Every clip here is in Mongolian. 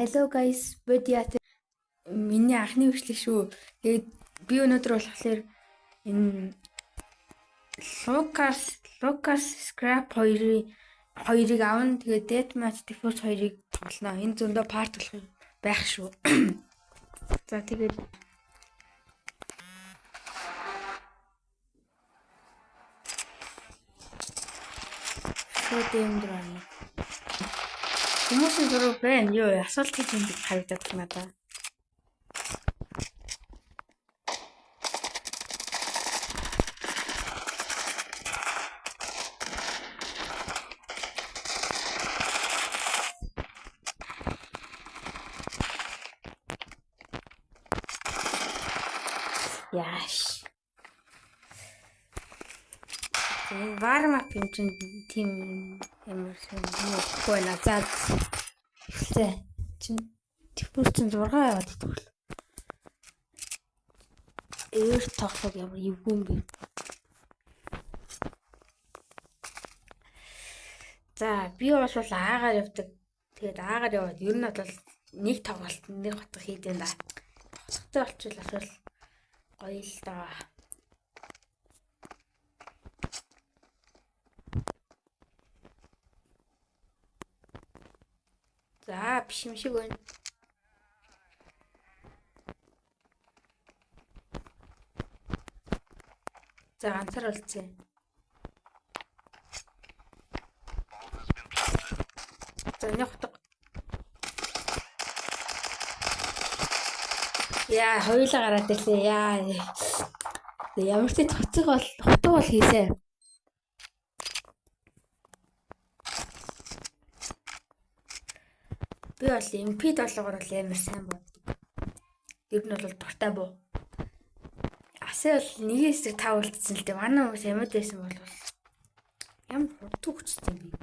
Hello guys, бодиат миний анхны бичлэг шүү. Тэгээд би өнөөдөр болохоор энэ Lucas Scrap 2-ыг авна. Тэгээд Deathmatch Diffuse 2-ыг тоглоно. Энэ зөндөө парт байх шүү. За тэгээд шүтэмдраа. Хүмүүсийн зураг байна. Юу асуулт гэж юм харагдаад надад. Яаш. Warm-up юм чинь тийм ямар юм байна. За чин Diffuse 6 яваад идэх. Эвэр тоглох ямар эвгүй юм бэ? За би бол аагаар явдаг. Тэгээд аагаар яваад ер нь бол нэг тоглолт нэг хотго хийдэг да. Тоглохтой болчихвол асуул гоё л даа. За биш юм шиг байна. За ганцаар болцсон. За нэг хотго. Яа, хоёулаа гараад ирлээ. Яа. Ямар ч хотго бол хийсэ. Би бол MP7-оор бол амар сайн боддог. Ер нь бол дуртай буу. Асаа бол нэг эсрэг 5 үлдсэн л дээ. Манай хүмүүс ямар байсан бол ямар хурд хүчтэй юм бэ?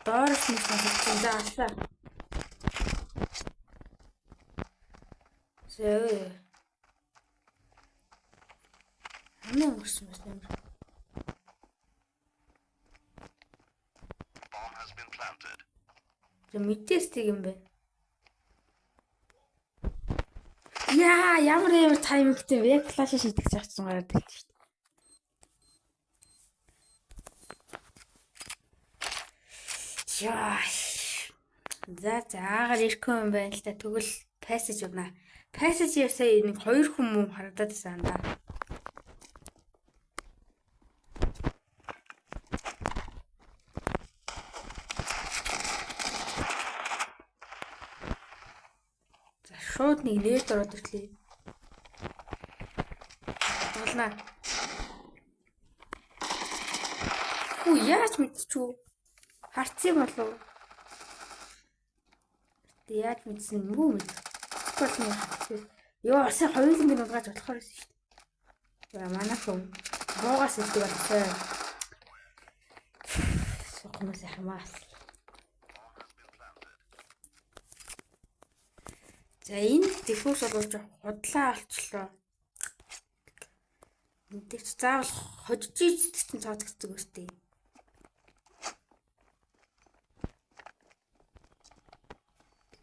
Доорс нэг сонсон за асаа. Зөө. Амин уусан юм. Мэдээстэй юм бэ. Яа, ямар таймингтэй вэ? Флаш шийдэх заагцсан гараад ирж шүү дээ. Яа. За аагаар ирэхгүй юм байна л да. Тэгвэл passage явна. Passage ясаа нэг 2 хүмүүс харагдаад байсан да. Шууд нэг нэрт ороод ирлээ. Болно. Хүү яаж мэдчихв? Харцсан болов? Тэ яаж мэдсэн юм бэ? Болно. Йоо, сая хоёуланг нь угааж болохоор байсан шүү дээ. За манай хүн буугаас идэх болтой. Сохмос ахмаас. За энэ Diffuse бол худлаа олчлоо. Мэдээч заавал хожиж чинь цаадагцдаг өстэй.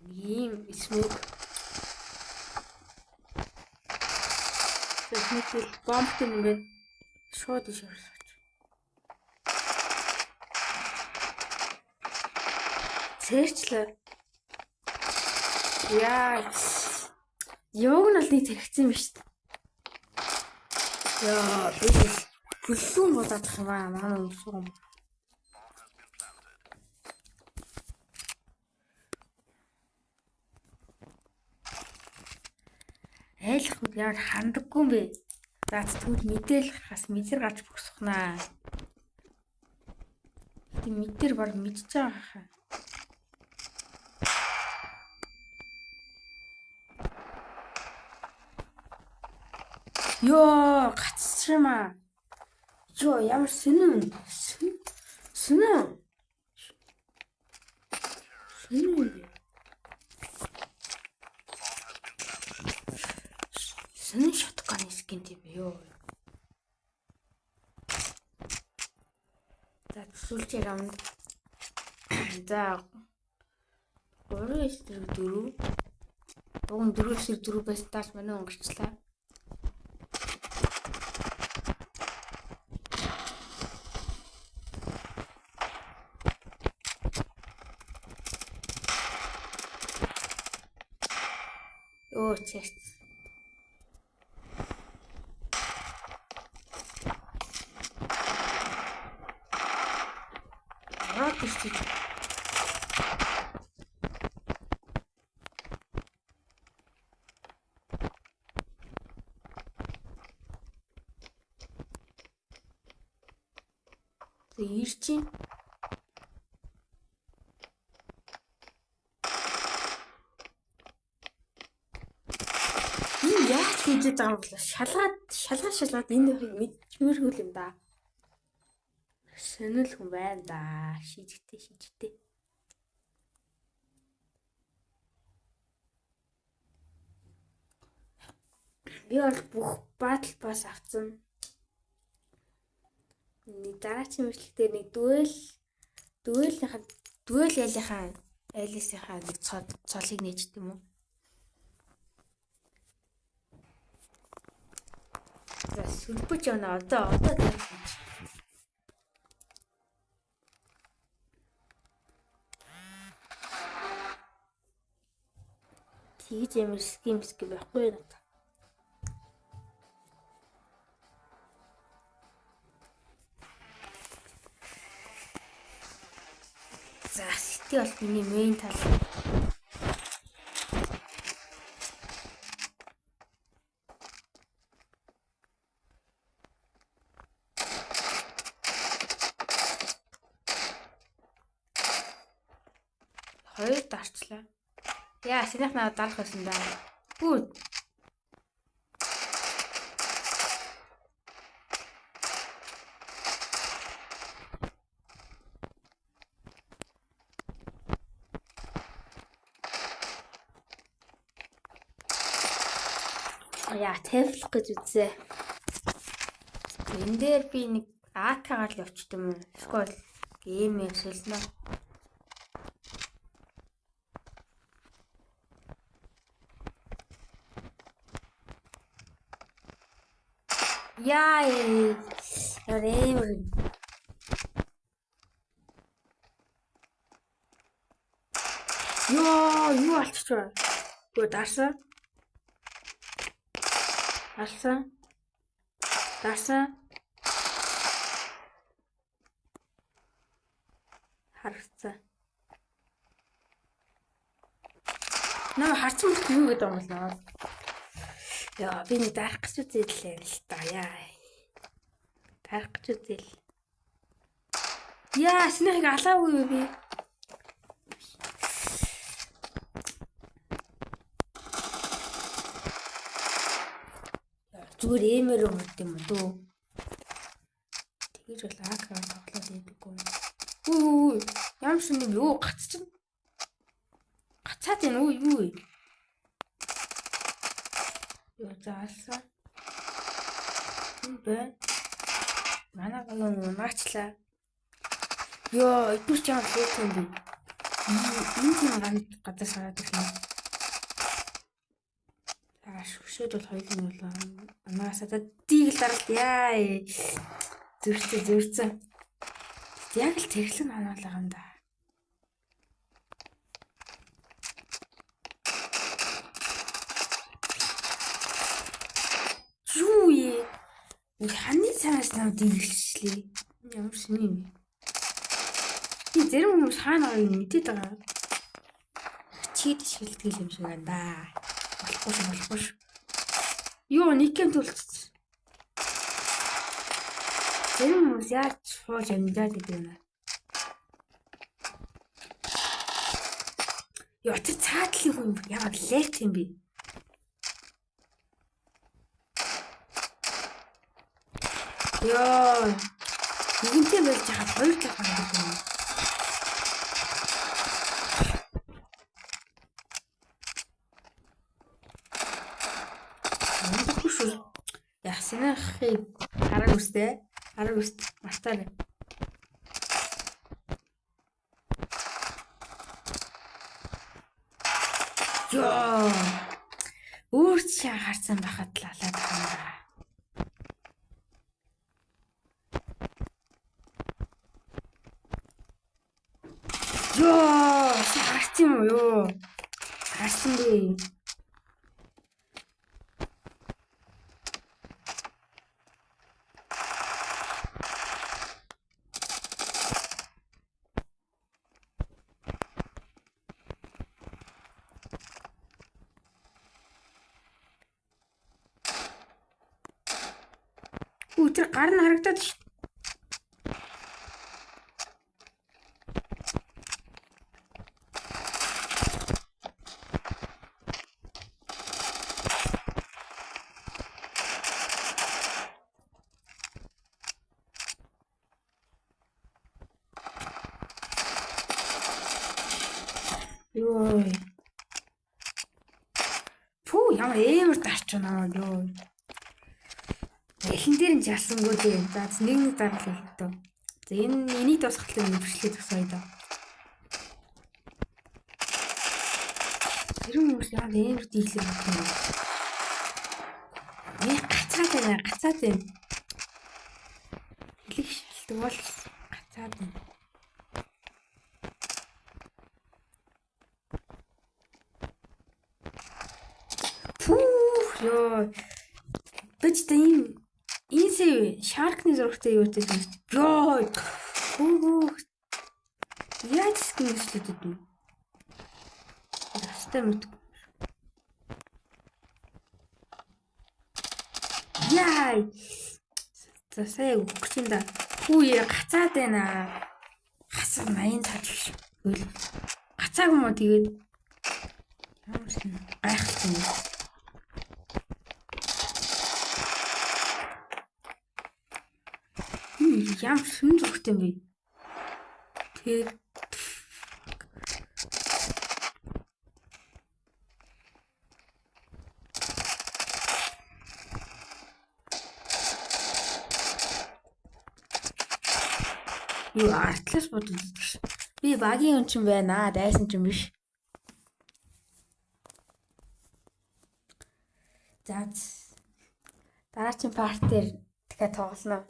Ийм смог. Техникэл бомб юм бэ? Шууд иш орсооч. Цэрчлээ. Яа. Ёг нь л нэг хэрэгцсэн юм шүү дээ. Яа, би бүлсүүн бодоод их юм аа, манай өмсгөө. Айлх үл яар хандаггүй юм бэ? За тэгвэл мэдээл хас мэдэр гарч бөхсөхнаа. Тэг мэдэр баг мэдчихэж байгаа хаа. Ёо, гацчихмаа. Ёо, ямар сүнэн. Сүнэн. Сүнэн шотганы скин тийм ёо. Сүүлчийн раунд. За 3-4. Уг нь 4-4 байсан тааш манай өнгөрчлээ. Оо чест. Рот ирчих. Ирчин. Яаж хийж байгаа юм бэ? Шалгаад энэ мэдмэрхүүл юм да. Сонирхол хүн байна да. Шийдэгтэй. Би бол бүх батл бас авсан. Дараагийн мэдлэгтээ нэг дуэл ялийнхаа айлсынхаа нэг цолыг нээжт юм уу? За сүлбэж явна одоо тэгж ямар скимс байхгүй надад. За сэтий бол миний мейн тал. Хоёр дарчлаа. Яа, сэнийх надад дарах байсан да. Гүд. Яа, тэвлэх гэж үзээ. Энэ дээр би нэг АК-гаар л явчихд юм уу? Эсвэл геймээ солино. Яа, ярээ. Юу алччихваа. Гү дарсан. Харагцсан. Наа харцсан мөлт юу гэдэг юм бол наа. Яа, би нэг дарах гэж үзээлээ л та яа. Дарах гэж үзээл. Яа, синийхийг алаагүй би. Зүгээр эмээр өгд юм дөө. Тэгэж бол АК-аар тоглоод байдаггүй. Үгүй. Ямар ч юм юу гацчихна. Гацаад байна уу юу? Юу заалсан. Бэ? Манай голон наачлаа. Ёо, идүүч ямар лээд юм бэ? Энэ тийм ганц гадар сараад ирсэн. Шүшээд бол хоёулын болоо. Анаасаа дийл даралт яа. Зүрцээ. Яг л тэглэн ханаалаа юм да. Юу ээ? Ханы цаас нав дийлчлээ. Ямар сони юм. Би зарим хүмүүс хаана байгааг мэдээд байгаа. Чид шилтгэл юм шиг байна да. Болохгүй. Юу никэм төлцсөн. Зарим хүмүүс яаж фолж амжаад идэв юм. Яа, тэр цаадлын хүн яагаад лект юм бэ? Яа. Нэгэнтэй байж хаад хоёр дахь хандаг юм. Ясны хараг үстэй. Мартаа. Ёо. Өөрт шаа харсан байхад лалаад байна. Ёо, харсан юм уу ёо? Харсан бэ. Тэр гар нь харагдаад шүү. Ёо. Фүү, ямар амар дарч байна ёо. Эхлэн дээр нь жарсангүй дээ. За нэг дараа л хэлээ дөө. За энийг дуусгахлаа нэвшлээ тусгая даа. Тэр хүмүүс яа амар дийлэр байна. Гацаад байна, гацаад байна. Хэлэх шалтгаан бол гацаад байна. Фүү, ёо. Бич тийм энэ шаркны зурагтай юу гэдэг юм бэ? Ёо. Оо. Яаж скинслээд үү? Ястай мэд. Яа. За сая өгсөн да. Хүүе гацаад байна. Хасаа 80 таач. Гацааг юм уу тэгээд ямар ч гайхалтай юм. Ямар сүн зүгтэй юм бэ? Тэг. Юу артлаас бодож идэх. Би багийн хүн чинь байна. Дайсан чинь биш. За дараагийн партер дахиад тоглоно.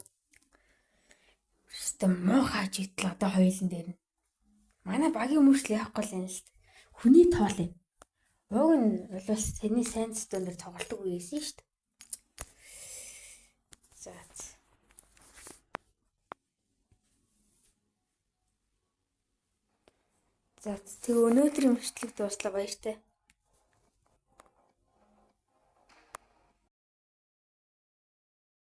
Тэм муухайж идэл одоо хоёулын дээр нь. Манай багийн хүмүүс л яахгүй л юм л та. Хүний тоол юм. Уг нь бол тэний сайн зүйл дээр тоглолтог байсан шүү дээ. За тэг өнөөдрийн бичлэг дууслаа баяртай.